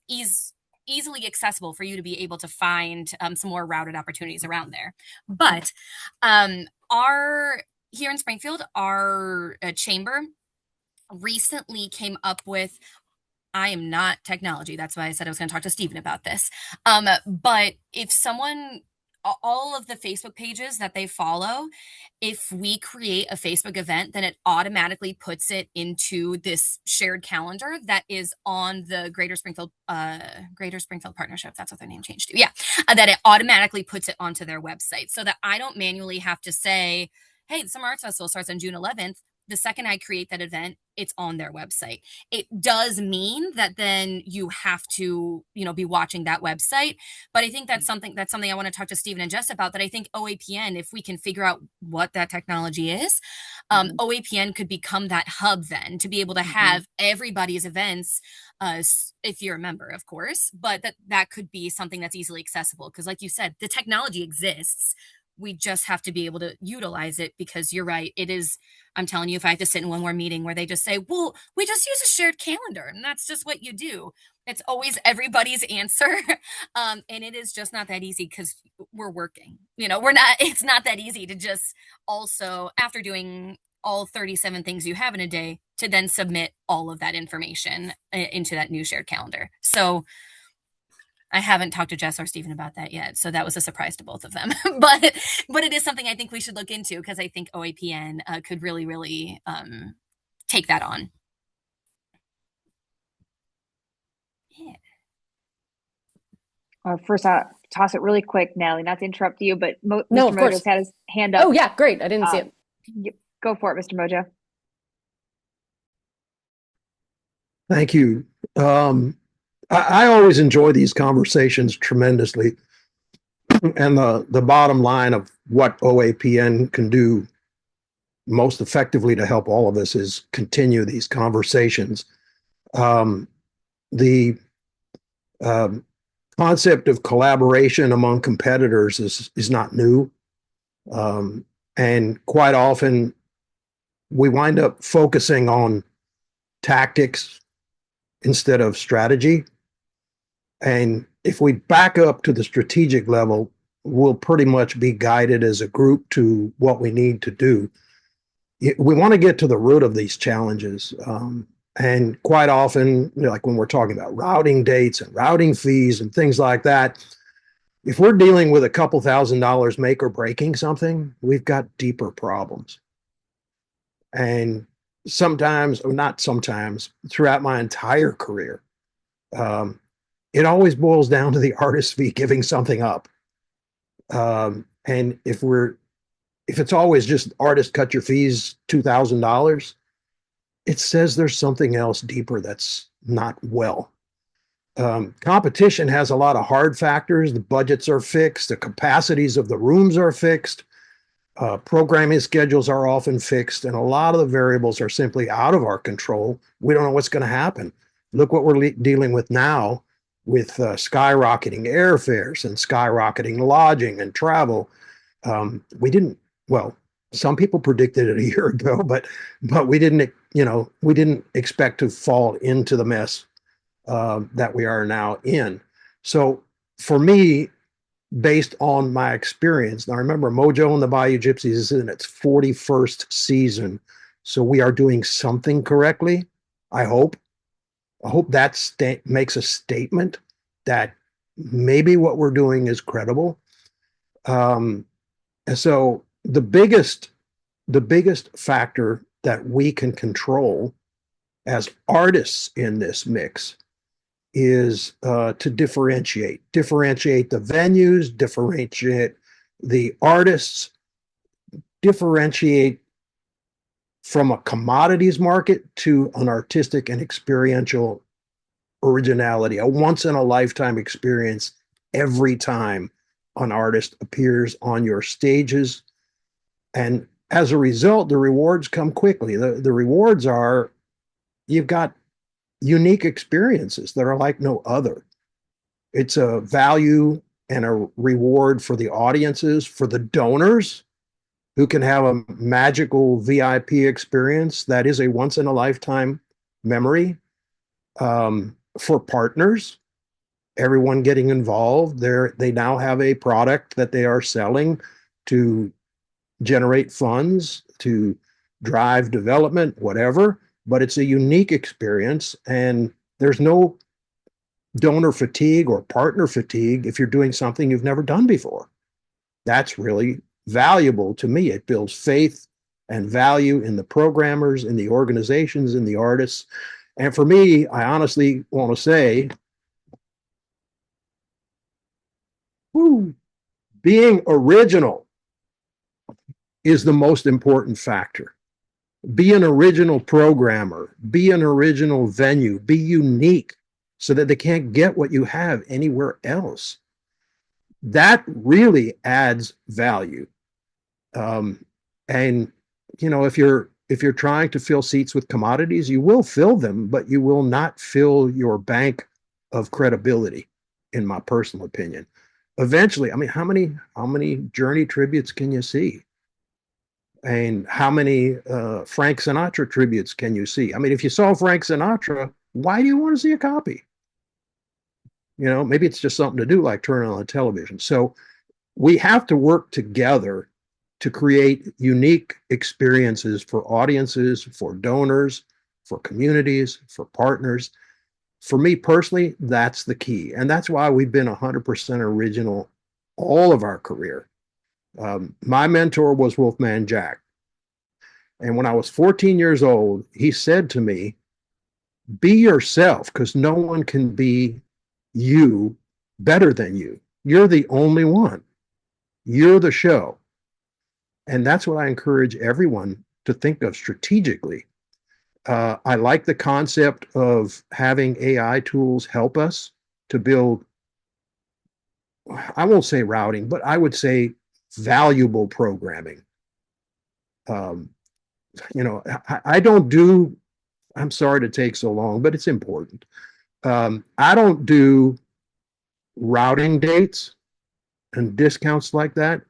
easily accessible for you to be able to find some more routed opportunities around there. But here in Springfield, our chamber recently came up with, I am not technology. That's why I said I was going to talk to Stephen about this. But if someone, all of the Facebook pages that they follow, if we create a Facebook event, then it automatically puts it into this shared calendar that is on the Greater Springfield Partnership. That's what their name changed to. Yeah, that it automatically puts it onto their website, so that I don't manually have to say, "Hey, the Summer Arts Festival starts on June 11th." The second I create that event, it's on their website. It does mean that then you have to, be watching that website. But I think that's something I want to talk to Stephen and Jess about, that I think OAPN, if we can figure out what that technology is, OAPN could become that hub then to be able to have everybody's events, if you're a member, of course, but that could be something that's easily accessible. Because like you said, the technology exists. We just have to be able to utilize it, because you're right. It is, I'm telling you, if I have to sit in one more meeting where they just say, well, we just use a shared calendar and that's just what you do. It's always everybody's answer. And it is just not that easy, because we're working, it's not that easy to just also, after doing all 37 things you have in a day, to then submit all of that information into that new shared calendar. So I haven't talked to Jess or Stephen about that yet, so that was a surprise to both of them. but it is something I think we should look into, because I think OAPN could really, really take that on. Yeah. First, toss it really quick, Natalie, not to interrupt you, but No, Mr. of course. Mojo's had his hand up. Oh, yeah, great. I didn't see it. Go for it, Mr. Mojo. Thank you. I always enjoy these conversations tremendously. And the bottom line of what OAPN can do most effectively to help all of us is continue these conversations. The concept of collaboration among competitors is not new. And quite often we wind up focusing on tactics instead of strategy. And if we back up to the strategic level, we'll pretty much be guided as a group to what we need to do. We want to get to the root of these challenges. And quite often, like when we're talking about routing dates and routing fees and things like that, if we're dealing with a couple $1,000s make or breaking something, we've got deeper problems. And sometimes, or not sometimes, throughout my entire career, it always boils down to the artist fee giving something up. And if it's always just artist cut your fees $2,000, it says there's something else deeper that's not well. Competition has a lot of hard factors. The budgets are fixed. The capacities of the rooms are fixed. Programming schedules are often fixed, and a lot of the variables are simply out of our control. We don't know what's going to happen. Look what we're dealing with now, with skyrocketing airfares and skyrocketing lodging and travel. Some people predicted it a year ago, but we didn't expect to fall into the mess that we are now in. So for me, based on my experience, now remember, Mojo and the Bayou Gypsies is in its 41st season, so we are doing something correctly. I hope that makes a statement that maybe what we're doing is credible. And so the biggest factor that we can control as artists in this mix is to differentiate the venues, differentiate the artists, differentiate from a commodities market to an artistic and experiential originality, a once-in-a-lifetime experience every time an artist appears on your stages. And as a result, the rewards come quickly. The rewards are, you've got unique experiences that are like no other. It's a value and a reward for the audiences, for the donors who can have a magical VIP experience that is a once-in-a-lifetime memory. For partners, everyone getting involved, they now have a product that they are selling to generate funds, to drive development, whatever. but it's a unique experience, and there's no donor fatigue or partner fatigue if you're doing something you've never done before. That's really valuable to me. It builds faith and value in the programmers, in the organizations, in the artists. And for me, I honestly want to say, being original is the most important factor. Be an original programmer, be an original venue, be unique so that they can't get what you have anywhere else. That really adds value. And you know, if you're trying to fill seats with commodities, you will fill them, but you will not fill your bank of credibility, in my personal opinion. Eventually, I mean, how many Journey tributes can you see? And how many Frank Sinatra tributes can you see? I mean, if you saw Frank Sinatra, why do you want to see a copy? You know, maybe it's just something to do, like turn on the television. So we have to work together to create unique experiences for audiences, for donors, for communities, for partners. For me personally, that's the key. And that's why we've been 100% original all of our career. My mentor was Wolfman Jack. And when I was 14 years old, he said to me, be yourself, because no one can be you better than you. You're the only one. You're the show. And that's what I encourage everyone to think of strategically. I like the concept of having AI tools help us to build, I won't say routing, but I would say valuable programming. You know, I don't do, I'm sorry to take so long, but it's important. I don't do routing dates and discounts like that.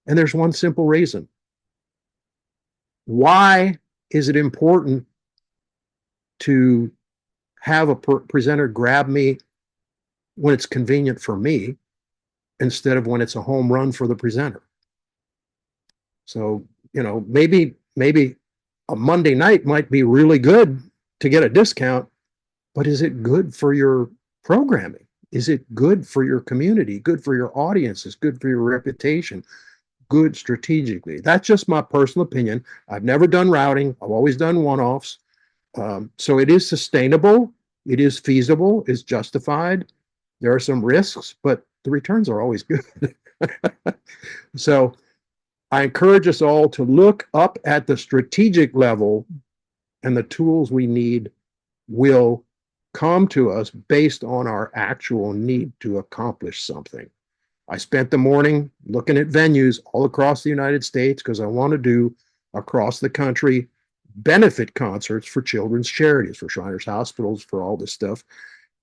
And there's one simple reason. Why is it important to have a presenter grab me when it's convenient for me instead of when it's a home run for the presenter? So, you know, maybe a Monday night might be really good to get a discount, but is it good for your programming? Is it good for your community, good for your audiences, good for your reputation, good strategically? That's just my personal opinion. I've never done routing. I've always done one-offs. So it is sustainable. It is feasible. It's justified. There are some risks, but the returns are always good. So I encourage us all to look up at the strategic level, and the tools we need will come to us based on our actual need to accomplish something. I spent the morning looking at venues all across the United States because I want to do across the country benefit concerts for children's charities, for Shriners Hospitals, for all this stuff.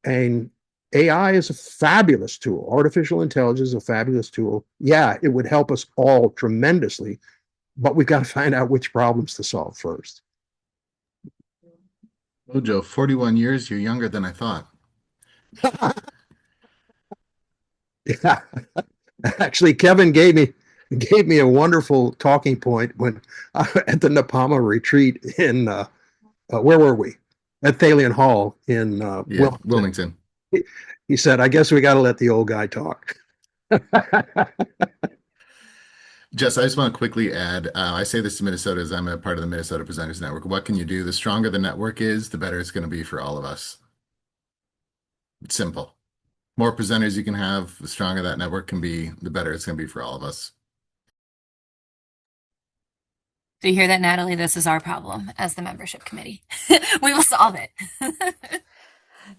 And AI is a fabulous tool. Artificial intelligence is a fabulous tool. Yeah, it would help us all tremendously, but we've got to find out which problems to solve first. Oh, Joe, 41 years, you're younger than I thought. Yeah. Actually, Kevin gave me a wonderful talking point when at the Napama retreat in where were we? At Thalian Hall in Wilmington. He said, I guess we got to let the old guy talk. Jess, I just want to quickly add, I say this to Minnesota as I'm a part of the Minnesota Presenters Network. What can you do? The stronger the network is, the better it's going to be for all of us. It's simple. More presenters you can have, the stronger that network can be, the better it's going to be for all of us. Do you hear that, Natalie? This is our problem as the membership committee. We will solve it.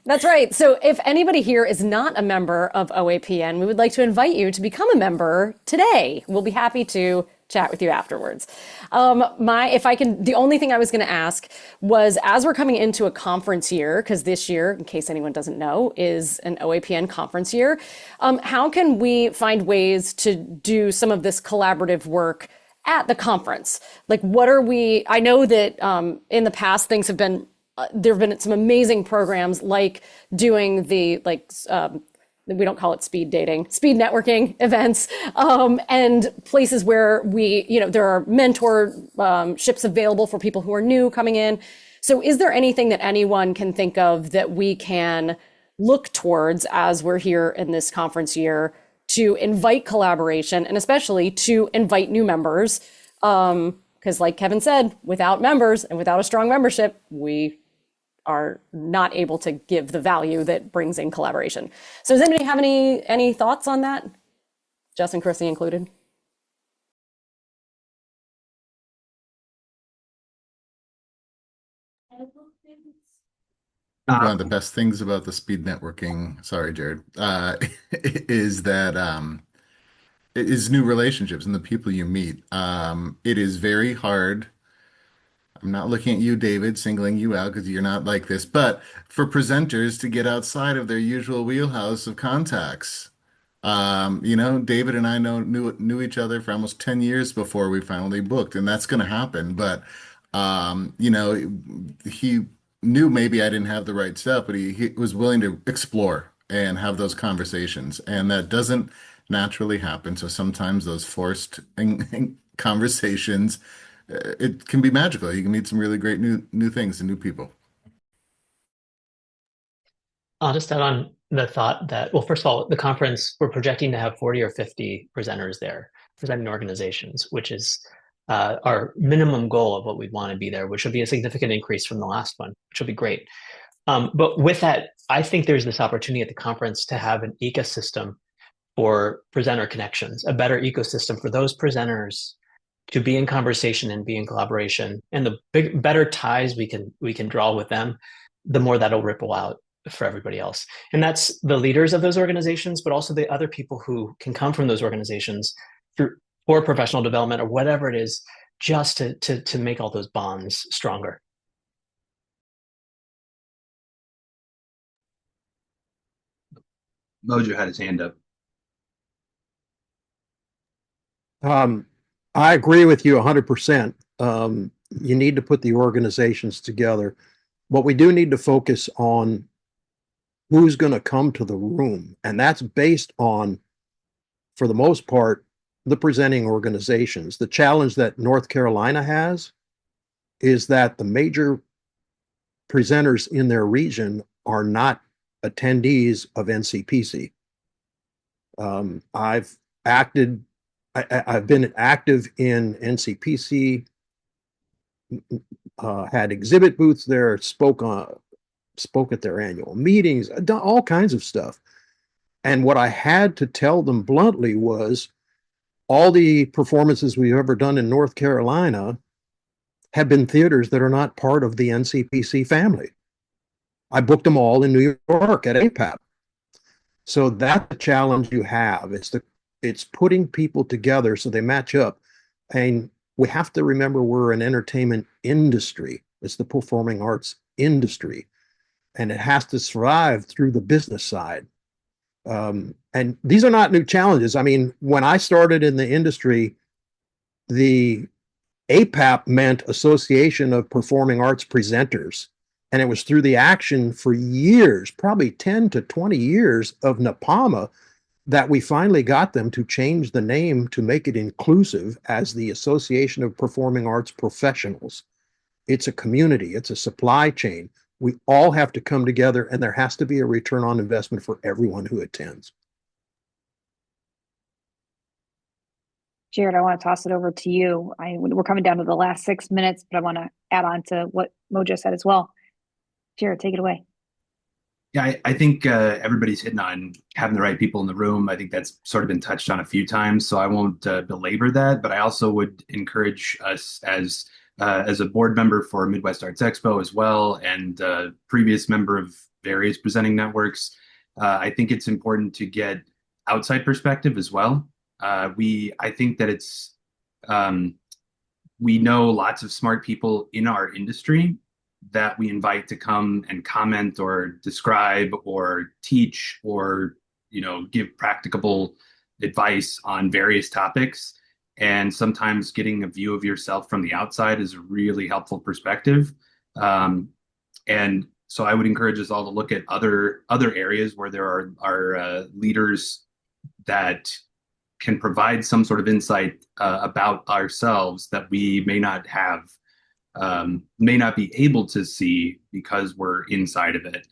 That's right. So if anybody here is not a member of OAPN, we would like to invite you to become a member today. We'll be happy to chat with you afterwards. The only thing I was going to ask was, as we're coming into a conference year, because this year, in case anyone doesn't know, is an OAPN conference year, how can we find ways to do some of this collaborative work at the conference? Like, I know that in the past things have been, there have been some amazing programs like doing we don't call it speed dating, speed networking events, and places where there are mentorships available for people who are new coming in. So is there anything that anyone can think of that we can look towards as we're here in this conference year to invite collaboration and especially to invite new members? Because like Kevin said, without members and without a strong membership, we are not able to give the value that brings in collaboration. So does anybody have any thoughts on that? Jess and Krissy included. One of the best things about the speed networking, sorry, Jared, is that it is new relationships and the people you meet. It is very hard. I'm not looking at you, David, singling you out because you're not like this, but for presenters to get outside of their usual wheelhouse of contacts. David and I knew each other for almost 10 years before we finally booked, and that's going to happen. But he knew maybe I didn't have the right stuff, but he was willing to explore and have those conversations, and that doesn't naturally happen. So sometimes those forced conversations, it can be magical. You can meet some really great new things and new people. I'll just add on the thought that, well, first of all, the conference, we're projecting to have 40 or 50 presenters there, presenting organizations, which is our minimum goal of what we want to be there, which will be a significant increase from the last one, which will be great. But with that, I think there's this opportunity at the conference to have an ecosystem for presenter connections, a better ecosystem for those presenters to be in conversation and be in collaboration. And the better ties we can draw with them, the more that'll ripple out for everybody else. And that's the leaders of those organizations, but also the other people who can come from those organizations for professional development or whatever it is, just to make all those bonds stronger. Mojo had his hand up. I agree with you 100%. You need to put the organizations together. But we do need to focus on who's going to come to the room. And that's based on, for the most part, the presenting organizations. The challenge that North Carolina has is that the major presenters in their region are not attendees of NCPC. I've been active in NCPC, had exhibit booths there, spoke at their annual meetings, done all kinds of stuff. And what I had to tell them bluntly was, all the performances we've ever done in North Carolina have been theaters that are not part of the NCPC family. I booked them all in New York at APAP. So that's the challenge you have. It's putting people together so they match up. And we have to remember we're an entertainment industry. It's the performing arts industry. And it has to survive through the business side. And these are not new challenges. I mean, when I started in the industry, the APAP meant Association of Performing Arts Presenters. And it was through the action for years, probably 10 to 20 years of NAPAMA, that we finally got them to change the name to make it inclusive as the Association of Performing Arts Professionals. It's a community, it's a supply chain. We all have to come together, and there has to be a return on investment for everyone who attends. Jared, I want to toss it over to you. We're coming down to the last 6 minutes, but I want to add on to what Mojo said as well. Jared, take it away. Yeah, I think everybody's hitting on having the right people in the room. I think that's sort of been touched on a few times, so I won't belabor that. But I also would encourage us as a board member for Midwest Arts Expo as well, and previous member of various presenting networks. I think it's important to get outside perspective as well. I think that we know lots of smart people in our industry that we invite to come and comment or describe or teach or give practicable advice on various topics. And sometimes getting a view of yourself from the outside is a really helpful perspective. And so I would encourage us all to look at other areas where there are leaders that can provide some sort of insight about ourselves that we may not have may not be able to see because we're inside of it.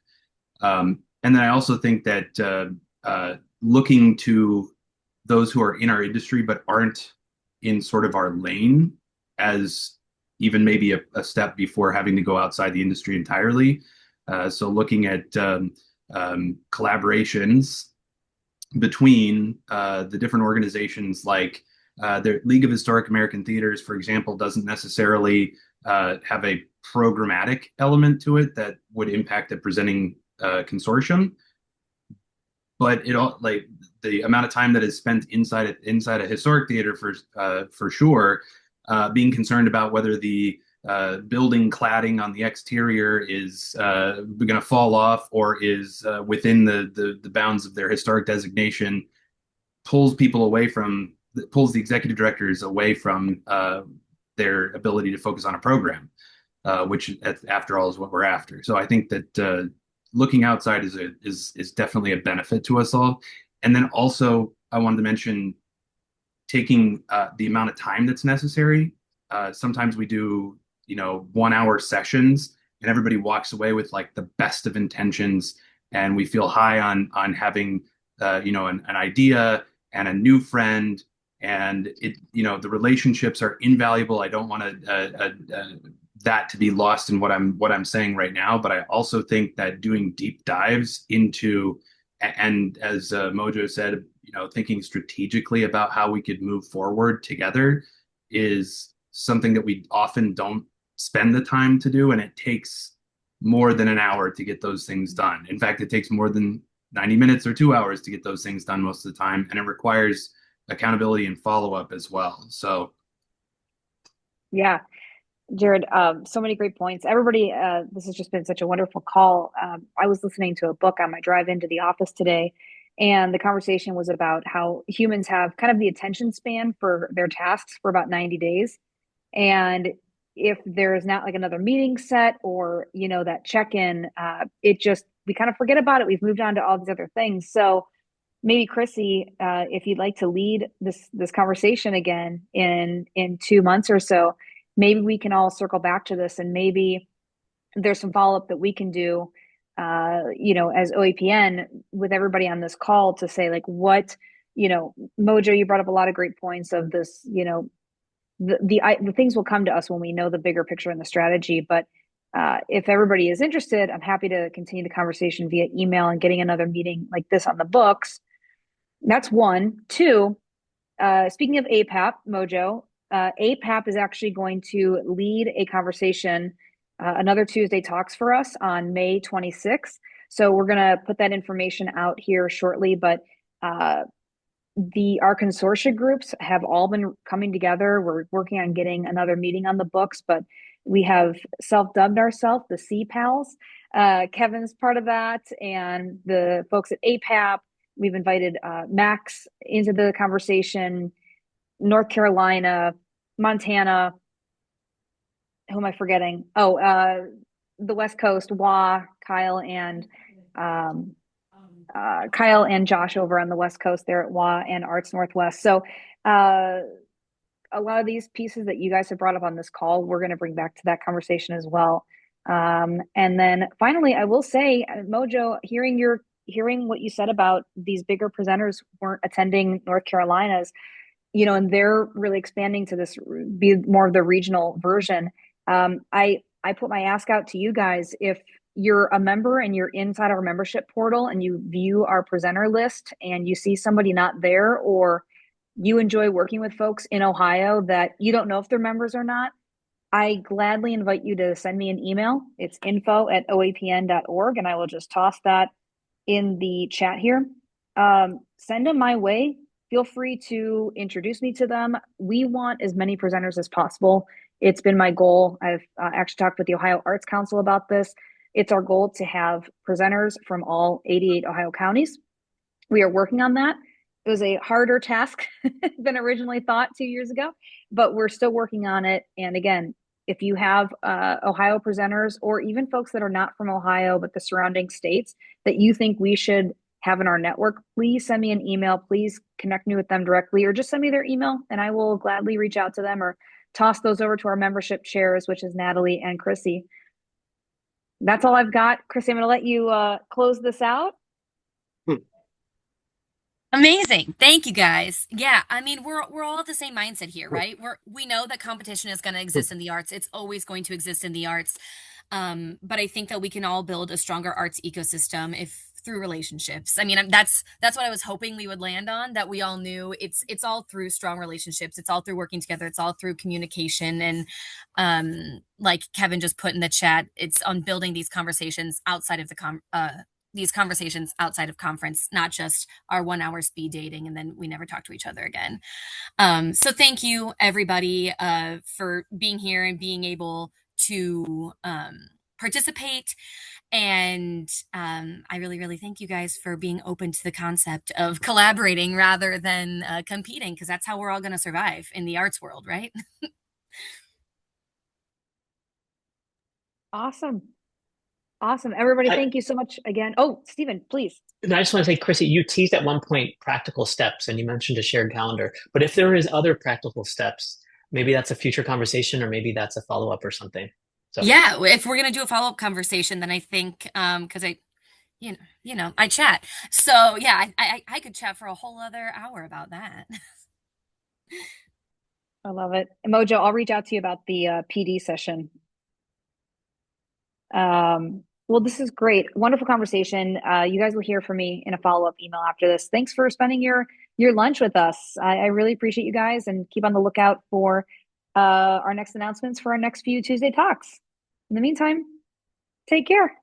And then I also think that looking to those who are in our industry but aren't in sort of our lane as even maybe a step before having to go outside the industry entirely. So looking at collaborations between the different organizations, like the League of Historic American Theaters, for example, doesn't necessarily have a programmatic element to it that would impact the presenting consortium. But it all, like, the amount of time that is spent inside a historic theater for sure, being concerned about whether the building cladding on the exterior is going to fall off or is within the bounds of their historic designation, pulls the executive directors away from their ability to focus on a program, which after all is what we're after. So I think that looking outside is definitely a benefit to us all. And then also I wanted to mention taking the amount of time that's necessary. Sometimes we do 1 hour sessions and everybody walks away with like the best of intentions, and we feel high on having an idea and a new friend, and the relationships are invaluable. I don't want that to be lost in what I'm saying right now, but I also think that doing deep dives into, and as Mojo said, thinking strategically about how we could move forward together is something that we often don't spend the time to do, and it takes more than an hour to get those things done. In fact, it takes more than 90 minutes or 2 hours to get those things done most of the time, and it requires accountability and follow-up as well. So yeah, Jared, so many great points. Everybody, this has just been such a wonderful call. I was listening to a book on my drive into the office today, and the conversation was about how humans have kind of the attention span for their tasks for about 90 days. And if there's not like another meeting set or, that check-in, we kind of forget about it. We've moved on to all these other things. So maybe Krissy, if you'd like to lead this conversation again in 2 months or so, maybe we can all circle back to this, and maybe there's some follow-up that we can do, as OAPN with everybody on this call to say like what, Mojo, you brought up a lot of great points of this, the things will come to us when we know the bigger picture and the strategy. But if everybody is interested, I'm happy to continue the conversation via email and getting another meeting like this on the books. That's one. Two, speaking of APAP, Mojo, APAP is actually going to lead a conversation, another Tuesday Talks for us on May 26th. So we're going to put that information out here shortly, but our consortia groups have all been coming together. We're working on getting another meeting on the books, but we have self-dubbed ourselves the CPALs. Kevin's part of that, and the folks at APAP. We've invited Max into the conversation, North Carolina, Montana. Who am I forgetting? Oh, the West Coast, WA, Kyle and Josh over on the West Coast there at WA and Arts Northwest. So a lot of these pieces that you guys have brought up on this call, we're going to bring back to that conversation as well. And then finally, I will say, Mojo, hearing what you said about these bigger presenters weren't attending North Carolina's, and they're really expanding to this, be more of the regional version. I put my ask out to you guys. If you're a member and you're inside our membership portal and you view our presenter list and you see somebody not there, or you enjoy working with folks in Ohio that you don't know if they're members or not, I gladly invite you to send me an email. It's info@oapn.org, and I will just toss that in the chat here. Send them my way. Feel free to introduce me to them. We want as many presenters as possible. It's been my goal. I've actually talked with the Ohio Arts Council about this. It's our goal to have presenters from all 88 Ohio counties. We are working on that. It was a harder task than originally thought 2 years ago, but we're still working on it. And again, if you have Ohio presenters, or even folks that are not from Ohio, but the surrounding states that you think we should have in our network, please send me an email. Please connect me with them directly, or just send me their email and I will gladly reach out to them, or toss those over to our membership chairs, which is Natalie and Krissy. That's all I've got. Krissy, I'm going to let you close this out. Amazing. Thank you guys. Yeah, I mean we're all at the same mindset here, right? We know that competition is going to exist in the arts. It's always going to exist in the arts. But I think that we can all build a stronger arts ecosystem if through relationships. I mean, that's what I was hoping we would land on, that we all knew it's all through strong relationships. It's all through working together. It's all through communication. And like Kevin just put in the chat, it's on building these conversations outside of conference, not just our 1 hour speed dating and then we never talk to each other again. So thank you everybody for being here and being able to participate. And I really, really thank you guys for being open to the concept of collaborating rather than competing, because that's how we're all going to survive in the arts world, right? Awesome. Awesome. Everybody, thank you so much again. Oh, Stephen, please. And I just want to say, Krissy, you teased at one point practical steps and you mentioned a shared calendar. But if there is other practical steps, maybe that's a future conversation or maybe that's a follow-up or something. So yeah, if we're going to do a follow-up conversation, then I think because I chat. So yeah, I could chat for a whole other hour about that. I love it. Mojo, I'll reach out to you about the PD session. Well, this is great. Wonderful conversation. You guys will hear from me in a follow-up email after this. Thanks for spending your lunch with us. I really appreciate you guys, and keep on the lookout for our next announcements for our next few Tuesday talks. In the meantime, take care.